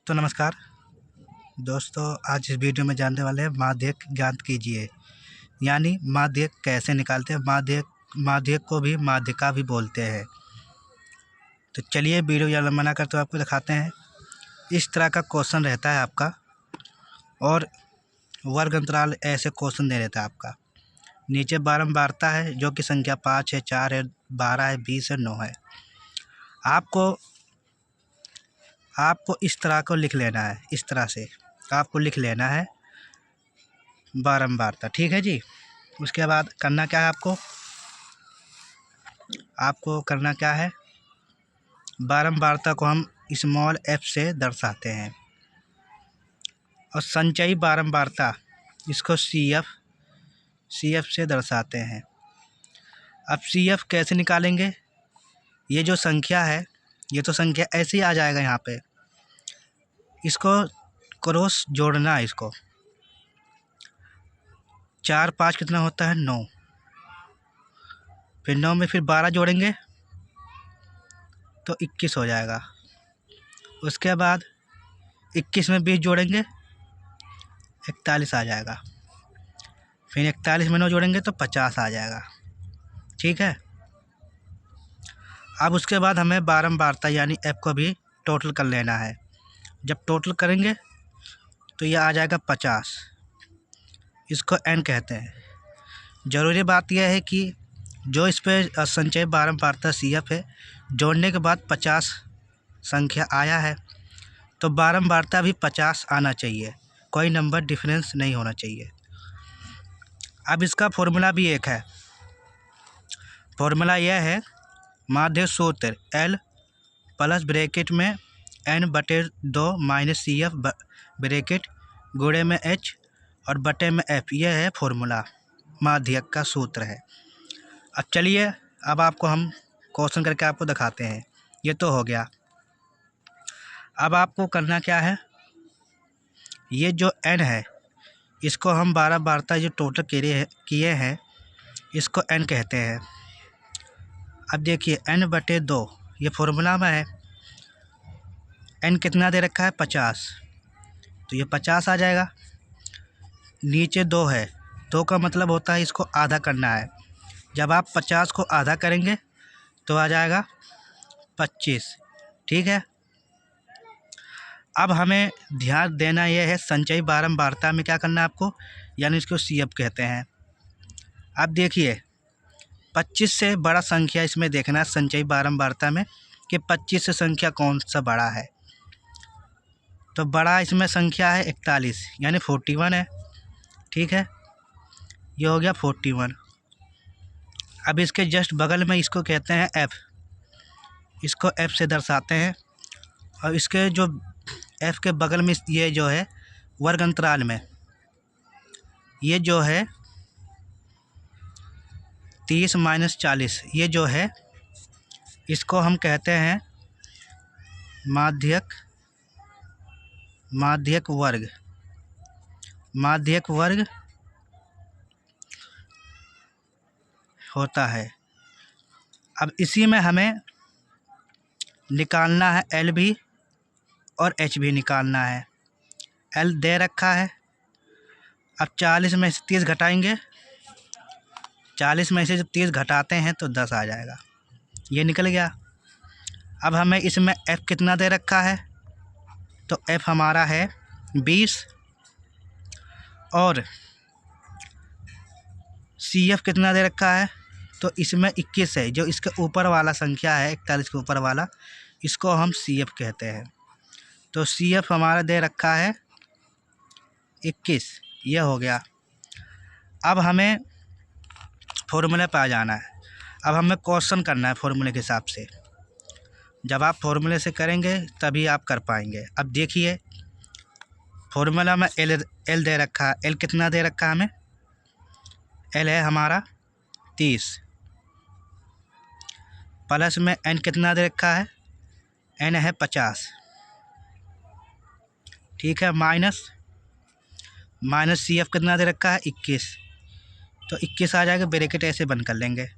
तो नमस्कार दोस्तों, आज इस वीडियो में जानने वाले हैं माध्यक ज्ञात कीजिए। यानी माध्यक कैसे निकालते हैं। माध्यक को भी माध्यिका भी बोलते हैं। तो चलिए वीडियो ज़्यादा मना करते हुए आपको दिखाते हैं। इस तरह का क्वेश्चन रहता है आपका, और वर्ग अंतराल ऐसे क्वेश्चन दे रहता है आपका। नीचे बारंबारता है जो कि संख्या 5 है, 4 है, 12 है, 20 है, 9 है। आपको इस तरह को लिख लेना है। इस तरह से आपको लिख लेना है बारंबारता। ठीक है जी। उसके बाद करना क्या है आपको करना क्या है, बारंबारता को हम स्मॉल f से दर्शाते हैं, और संचयी बारंबारता इसको CF से दर्शाते हैं। अब CF कैसे निकालेंगे। ये जो संख्या है, ये तो संख्या ऐसे ही आ जाएगा। यहाँ पे इसको क्रॉस जोड़ना है। इसको 4 5 कितना होता है, 9। फिर 9 में फिर 12 जोड़ेंगे तो 21 हो जाएगा। उसके बाद 21 में 20 जोड़ेंगे 41 आ जाएगा। फिर 41 में 9 जोड़ेंगे तो 50 आ जाएगा। ठीक है। अब उसके बाद हमें बारंबारता यानी f को भी टोटल कर लेना है। जब टोटल करेंगे तो ये आ जाएगा 50। इसको n कहते हैं। ज़रूरी बात यह है कि जो इस पर संचय बारंबारता CF है, जोड़ने के बाद 50 संख्या आया है तो बारंबारता भी 50 आना चाहिए। कोई नंबर डिफरेंस नहीं होना चाहिए। अब इसका फॉर्मूला भी एक है। फॉर्मूला यह है, माध्य सूत्र L प्लस ब्रैकेट में n/2 माइनस CF ब्रैकेट गुणे में H और बटे में F। यह है फॉर्मूला, माध्यक का सूत्र है। अब चलिए, अब आपको हम क्वेश्चन करके आपको दिखाते हैं। ये तो हो गया। अब आपको करना क्या है, ये जो n है इसको हम बारंबारता जो टोटल किए हैं इसको n कहते हैं। अब देखिए n/2 ये फॉर्मूला में है। n कितना दे रखा है, 50, तो ये 50 आ जाएगा। नीचे 2 है, 2 का मतलब होता है इसको आधा करना है। जब आप 50 को आधा करेंगे तो आ जाएगा 25। ठीक है। अब हमें ध्यान देना यह है, संचयी बारंबारता में क्या करना है आपको, यानी इसको CF कहते हैं। अब देखिए 25 से बड़ा संख्या इसमें देखना है संचयी बारंबारता में कि 25 से संख्या कौन सा बड़ा है। तो बड़ा इसमें संख्या है 41 यानी 41 है। ठीक है, ये हो गया 41। अब इसके जस्ट बगल में इसको कहते हैं F। इसको F से दर्शाते हैं, और इसके जो F के बगल में ये जो है वर्ग अंतराल में ये जो है 30 माइनस 40, ये जो है इसको हम कहते हैं माध्यक वर्ग होता है। अब इसी में हमें निकालना है L भी और H भी निकालना है। L दे रखा है। अब 40 में से 30 घटाएंगे, 40 में से जब 30 घटाते हैं तो 10 आ जाएगा। ये निकल गया। अब हमें इसमें F कितना दे रखा है, तो F हमारा है 20, और CF कितना दे रखा है, तो इसमें 21 है। जो इसके ऊपर वाला संख्या है 41 के ऊपर वाला, इसको हम CF कहते हैं। तो CF हमारा दे रखा है 21। ये हो गया। अब हमें फॉर्मूले पे आ जाना है। अब हमें क्वेश्चन करना है फॉर्मूले के हिसाब से। जब आप फॉर्मूले से करेंगे तभी आप कर पाएंगे। अब देखिए फॉर्मूला में L दे रखा है। L कितना दे रखा है हमें, L है हमारा 30, प्लस में N कितना दे रखा है, N है 50। ठीक है, माइनस CF कितना दे रखा है, 21, तो 21 आ जाएगा। ब्रैकेट ऐसे बंद कर लेंगे।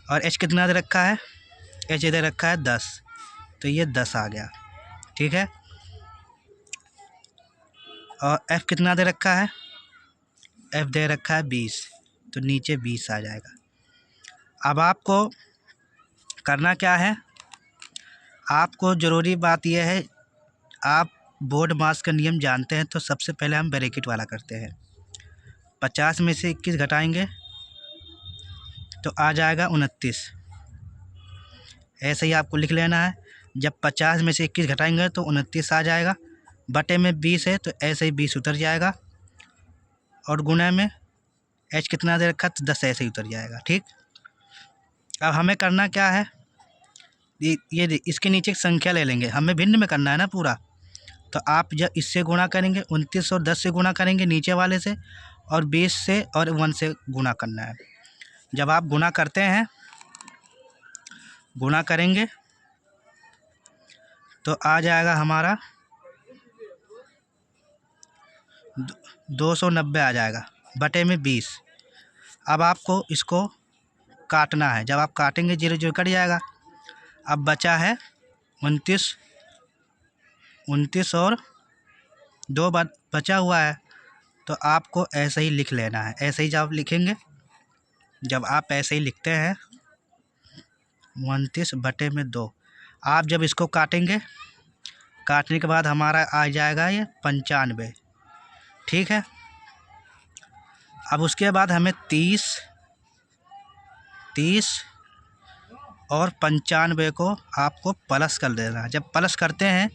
और H कितना दे रखा है, H दे रखा है 10, तो ये 10 आ गया। ठीक है। और f कितना दे रखा है, f दे रखा है 20, तो नीचे 20 आ जाएगा। अब आपको करना क्या है, आपको ज़रूरी बात यह है, आप बोर्ड मास का नियम जानते हैं, तो सबसे पहले हम ब्रैकेट वाला करते हैं। 50 में से 21 घटाएंगे तो आ जाएगा 29। ऐसे ही आपको लिख लेना है। जब 50 में से 21 घटाएंगे तो 29 आ जाएगा। बटे में 20 है तो ऐसे ही 20 उतर जाएगा, और गुणे में h कितना दे रखा, तो 10 ऐसे ही उतर जाएगा। ठीक, अब हमें करना क्या है, ये इसके नीचे एक संख्या ले लेंगे, हमें भिन्न में करना है ना पूरा। तो आप जब इससे गुणा करेंगे, 29 और 10 से गुणा करेंगे नीचे वाले से, और 20 से और 1 से गुणा करना है। जब आप गुणा करते हैं, गुणा करेंगे तो आ जाएगा हमारा 290 आ जाएगा, बटे में 20। अब आपको इसको काटना है, जब आप काटेंगे 0 0 कट जाएगा। अब बचा है 29 और 2 बचा हुआ है, तो आपको ऐसे ही लिख लेना है। ऐसे ही जब आप लिखेंगे, जब आप ऐसे ही लिखते हैं 29 बटे में 2, आप जब इसको काटेंगे, काटने के बाद हमारा आ जाएगा ये 95। ठीक है, अब उसके बाद हमें 30 और 95 को आपको प्लस कर देना है। जब प्लस करते हैं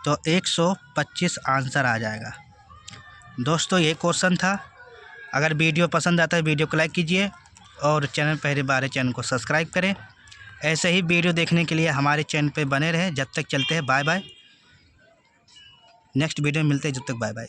तो 125 आंसर आ जाएगा। दोस्तों ये क्वेश्चन था। अगर वीडियो पसंद आता है वीडियो को लाइक कीजिए, और चैनल पहली बार है चैनल को सब्सक्राइब करें। ऐसे ही वीडियो देखने के लिए हमारे चैनल पे बने रहें। जब तक चलते हैं, बाय बाय। नेक्स्ट वीडियो में मिलते हैं, जब तक बाय बाय।